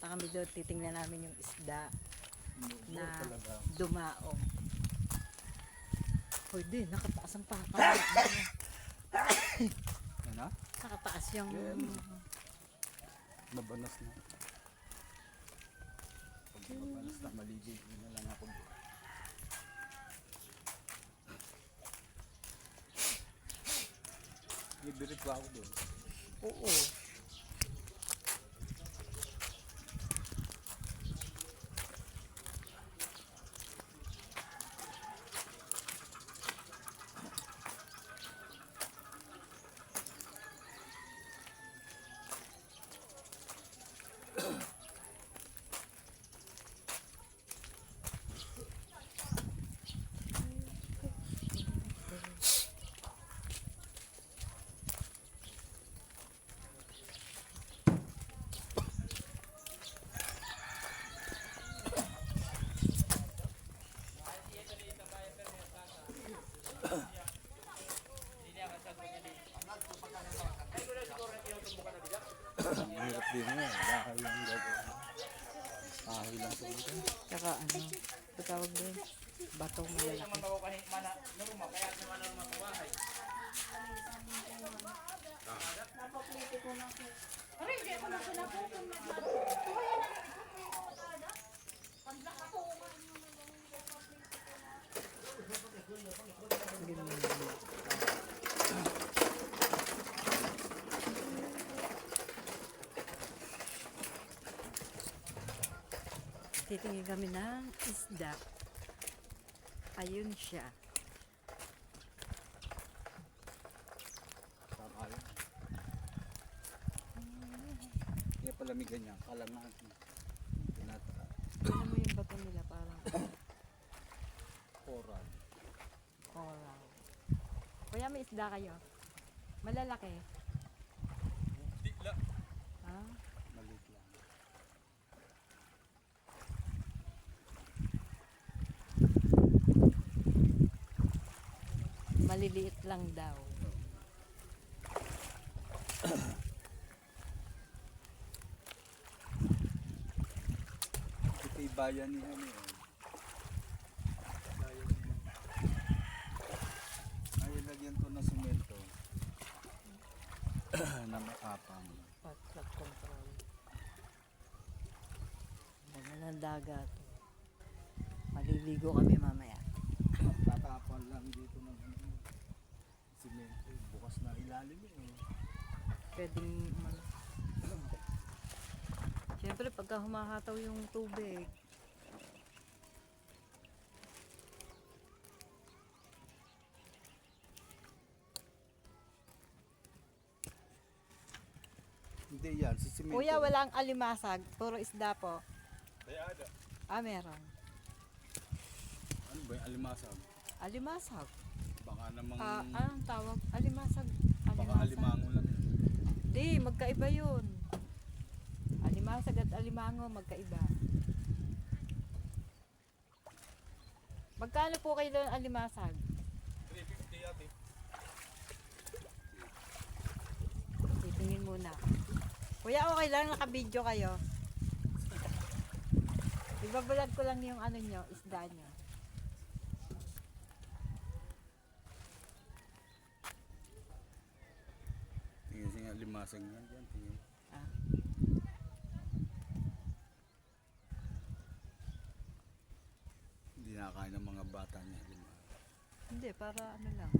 Punta kami doon, titingnan namin yung isda na dumaong. Hoy, di, nakataas ang papa. Ano? Nakataas yung... Nabanas na. Pag nabanas na, maligid na lang ako. Ibirit pa ako doon. Oo. Ang hirap din nga. Bahay lang gagawin. Bahay lang sa ito. Tsaka ano, patawag din, batong malalaki. Titingin kami ng isda. Ayun siya. Kakain. Kaya palamigan niya. Kalangan. Tinata. Ano mo yung bato nila parang Coral. coral. Kuya, may isda kayo? Malalaki? Di lang. Ha? Maliit lang. Maliliit lang daw. Ito yung bayan niya niya. Bayan niya. Ayun, lagyan to ng simento. Na makapang. Flood control. Ganda ng dagat. Maliligo kami mamaya. Tatapal lang dito ng simento. Bukas na ilalim eh. Pwedeng siyempre pagka humahataw yung tubig, Hindi yan, si simento. kuya, walang alimasag, puro isda po. Kaya ada. Meron. Ano ba yung alimasag? Alimasag. Baka namang... Anong tawag? Alimasag. baka alimango lang yun. Di, magkaiba yun. Alimasag at alimango, magkaiba. Magkano po kayo ng alimasag? 350 yate. Titingin muna. Kuya, okay lang, naka-video kayo. Ibabalag ko lang yung ano nyo, isda nyo. Tingin siya alimasag yan dyan. Tingin. Ah. Hindi nakakain ng mga bata niya. Hindi, para ano lang.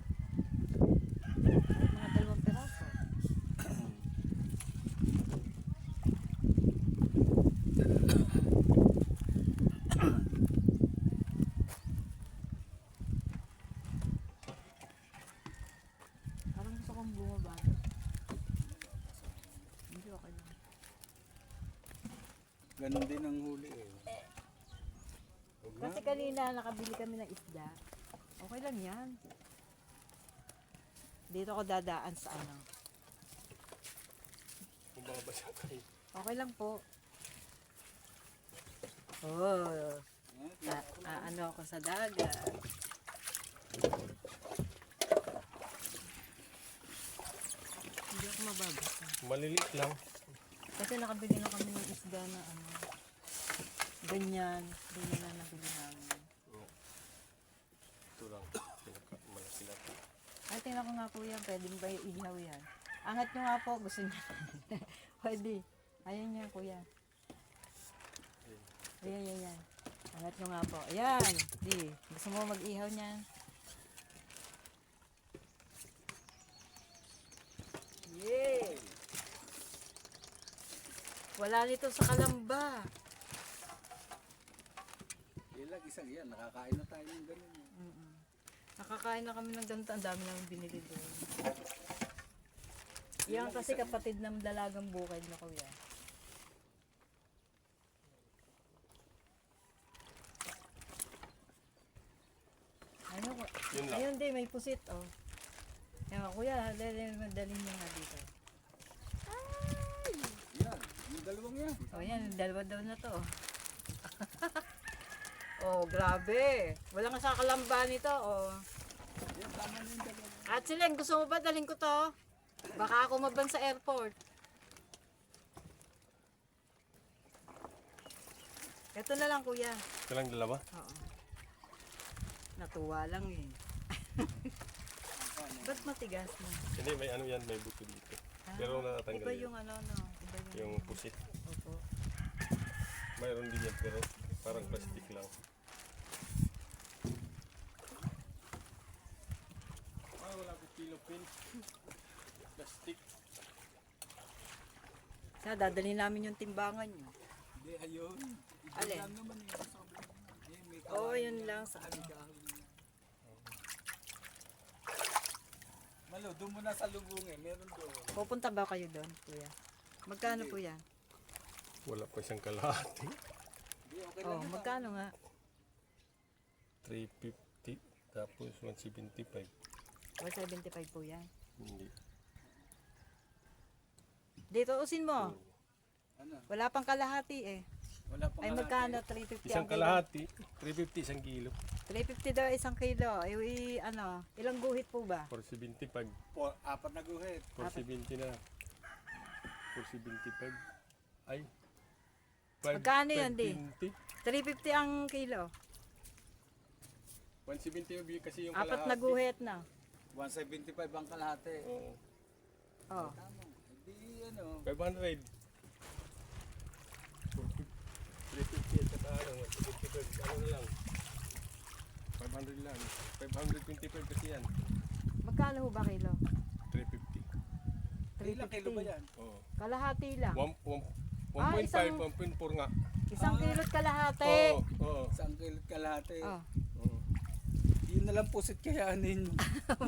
Mga 2 piraso. Parang gusto kong bumaba. Hindi, okay lang. Ganon din ang huli eh. Huwag na. Kasi kanina nakabili kami ng isda. Okay lang yan. Dito ako dadaan sa ano. Okay lang po. Oh, ano ako sa dagat. Hindi ako mababasa. Maliliit lang. Kasi nakabili na kami ng isda na ano. Ganyan. Ganyan na nabili namin. Ito lang. Malaki na ito. Ay, tingnan ko nga po yan. Pwedeng ba ihaw yan? Angat nyo nga po. Gusto niya. Pwede. Ayan niya, kuya. Ayan. Angat nyo nga po. Ayan. Di. Gusto mo mag-ihaw niyan? Yay! Wala nito sa Kalamba. Yan lang, isang yan. Nakakain na tayo ng ganun. Nakakain na kami ng ganito. Ang dami namin binili doon. Yan kasi kapatid ng dalagang bukid na kuya. Yun lang. Ayun din, may pusit oh. Yan kuya, dalhin niyo nga dito. Yan, yung dalawang yan. Oh yan, dalawa daw na to. Oh, grabe. Wala nga sa Kalamba nito oh. Yan, tama na yung dalawa. At Sileng, gusto mo ba dalhin ko to? Baka ako maban sa airport. Ito na lang kuya. Ito lang dalawa. Oo. Natuwa lang eh. Ba't matigas na? Hindi, may ano yan, may buto dito. Pero natatanggal Iba yun. yung ano no. Iba Yung pusit. Opo. Mayroon din yan, pero parang plastic lang. Ah, wala ko kilo pin. Plastic. Sa dadalhin namin yung timbangan nyo. Hindi, ayun. Alin? Lang naman eh. May Oo, kawain yun na lang sa ano. kahoy na. Malo, doon muna sa lubong eh. Meron doon. Pupunta ba kayo doon, kuya? Magkano po yan? Wala pa isang kalahati. Hindi, okay Oh, lang yun. magkano nga? 350. Tapos 175. 175 po yan. Hindi. Dito usin mo. Ano? Wala pang kalahati eh. Wala pang Ay magkano? 350 Isang ang kilo. kalahati, 350 isang kilo. 350 daw isang kilo. Ano, ilang guhit po ba? 475. Apat na guhit. 470 na. 475. Ay. Magkano yan, di? 520. 350 ang kilo. 170 yung kasi yung Apat kalahati. na guhit na. 175 ang kalahati. Oo. Oh. Tama. Hindi ano. 500. 350 at saka ano, 175. Ano na lang. 500 lang. 525 kasi yan. Magkano ho ba kilo? 350. Ilang kilo ba yan? Oo. Kalahati lang. 1.5, 1.4 nga. Isang kilo't kalahati. Oo. Oo. Isang kilo kalahati. Oh, Oo. Yun na lang pusit kayanin. Yun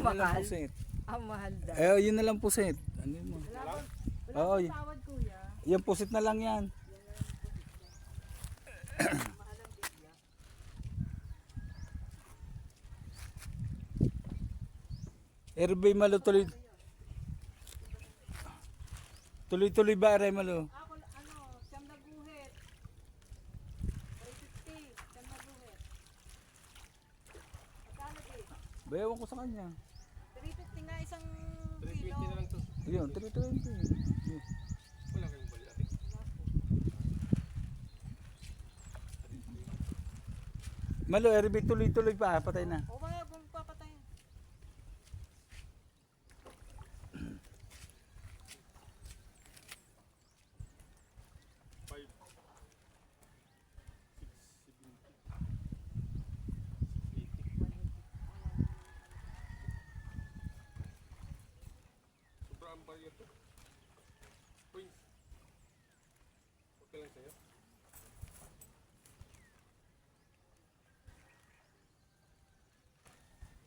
na lang Mahal. pusit. ang mahal daw. Yun na lang pusit. Ano yun mo? Wala Oo, pang tawad kuya. Yung pusit na lang yan. Erbay malo tuloy. Tuloy-tuloy ba aray malo? Ako, siyam na guhit. 350, siyam na guhit. Magkano di? Bayawan ko sa kanya. 350 nga isang 350 kilo. na lang to. Yun, 320. Wala kayong bali. Malo, erbay tuloy-tuloy pa. Patay na. O ba, kung papatayin. Sobrang bali ito. Uy. Okay lang sa'yo.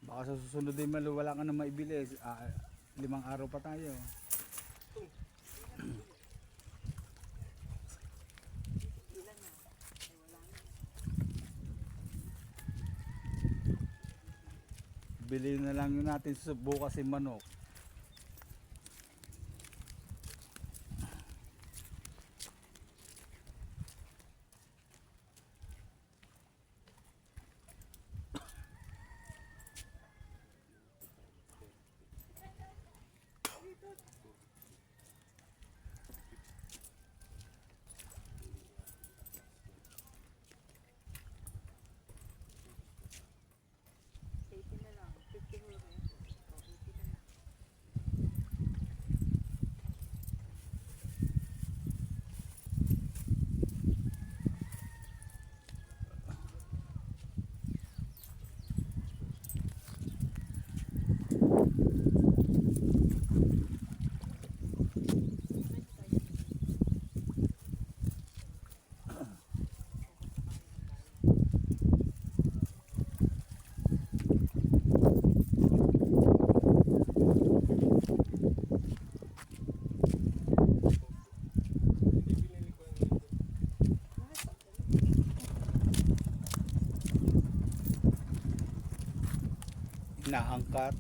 Baka sa susunod din malo, wala ka na maibili. 5 araw pa tayo. Bili na lang yun natin sa bukas yung manok. Inaangkat.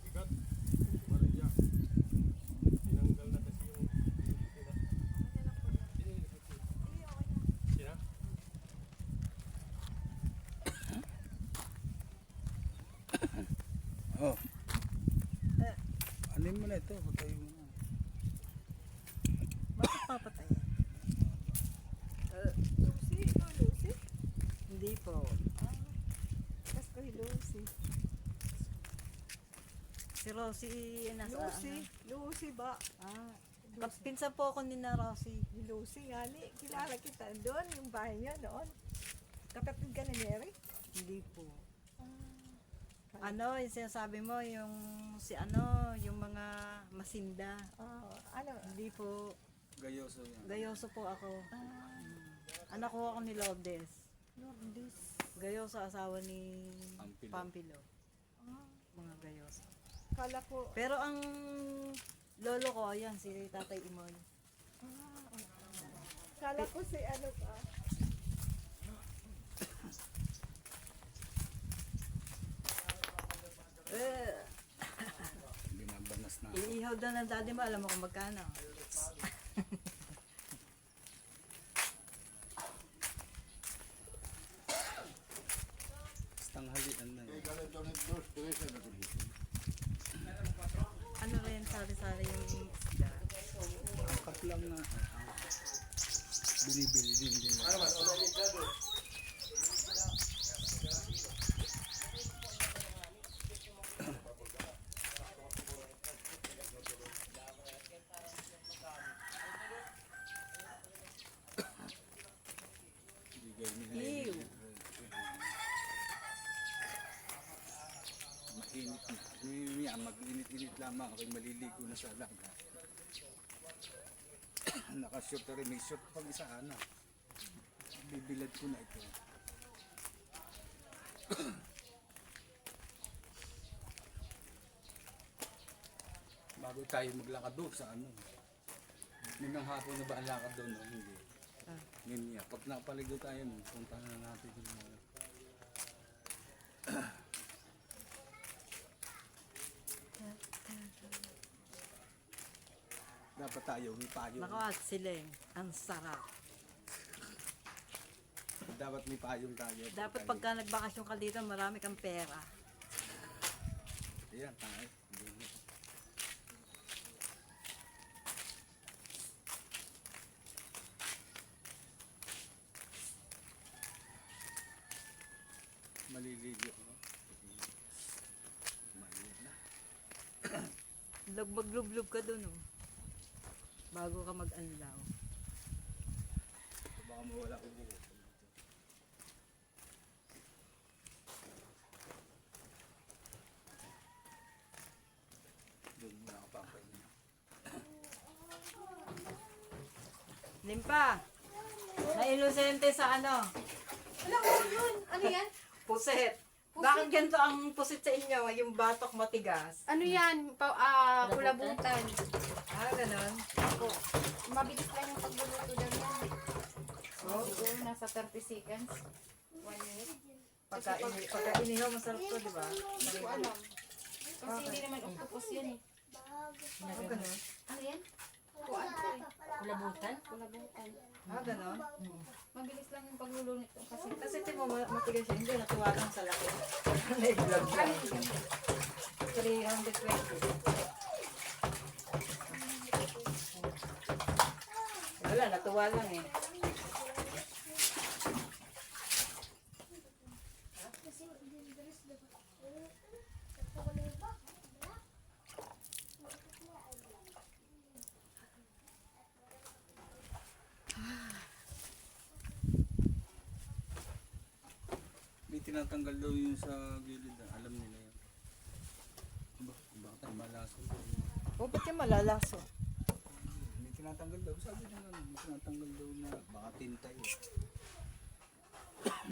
Bigat. Maria. Tinanggal na kasi yung sina. Oh. Ano mo na ito? Patayin mo na. Bakit papatayin? Lucy, ikaw Lucy? Hindi po. Kas ko Lucy. Si Rosie nasa Lucy ba? Pinsan po ako ni na Rosie. Lucy nga ni, kilala kita doon, yung bahay niya noon. Kapatid ka ni Mary? Hindi po. Ah, Ano, yung sinasabi mo, yung yung mga masinda. ano? Hindi po. Gayoso yan. Gayoso po ako. Anak ko ako ni Lourdes. Lourdes. Gayoso asawa ni Pampilo. Pampilo. Ah, Mga gayoso. kala ko, Pero ang lolo ko, ayan, si Tatay Imoy. kala ko si ano ka. Binabanas na. Iihaw daw ng daddy mo, alam mo kung magkano. Tanghalian na yun. Ano rin, sari-sari yung isda. Angkat lang na. Binibili din nila. Bigay nila Ew. yun. Mainit na. Mag-init-init lamang ako'y maliligo na sa alaga. Nakashort na rin. May short pag isa na. Bibilad ko na ito. Bago tayo maglakad doon sa ano. Minang hapon na ba ang lakad doon? O hindi? Ngayon pag napaligo tayo nun, puntahan na natin yung mga. Dapat tayo, may payo. Nako at siling, ang sarap. Dapat may payong tayo. Dapat pagka nagbakasyon ka dito, marami kang pera. Ayan, tayo. Maliligo ako. Mainit na. Lugbag-lublub ka dun, oh. Bago ka mag-anlaw. Baka mawala ko buko. Doon muna ako papahinga. Limpa! Nailusente sa ano? Wala ko yun. Ano yan? Pusit. Bakit ganito ang pusit sa inyo? Yung batok matigas. Ano yan? Kulabutan. Ah, ganon. Ako. Mabilis lang yung pagluluto daw yan. Siguro nasa 30 seconds. 1 minute. Pagka inihaw, masarap to, di ba? Hindi ko alam. Kasi hindi naman octopus yan eh. Ah, ganon. Ano yan? Kuan ko eh. Kulabutan? Kulabutan. Ah, ganon. Mabilis lang yung pagluluto nito kasi. Kasi timo matigas siya. Hindi, natuwa lang sa laki. Nai-vlog lang. 320. Wala, natuwa lang eh. May tinatanggal daw yung sa gilid. Alam nila yan. Baka tayo malaso. O, ba't yung malalaso? May tinatanggal daw. Sabi nila, may tinatanggal daw na baka tinta yun.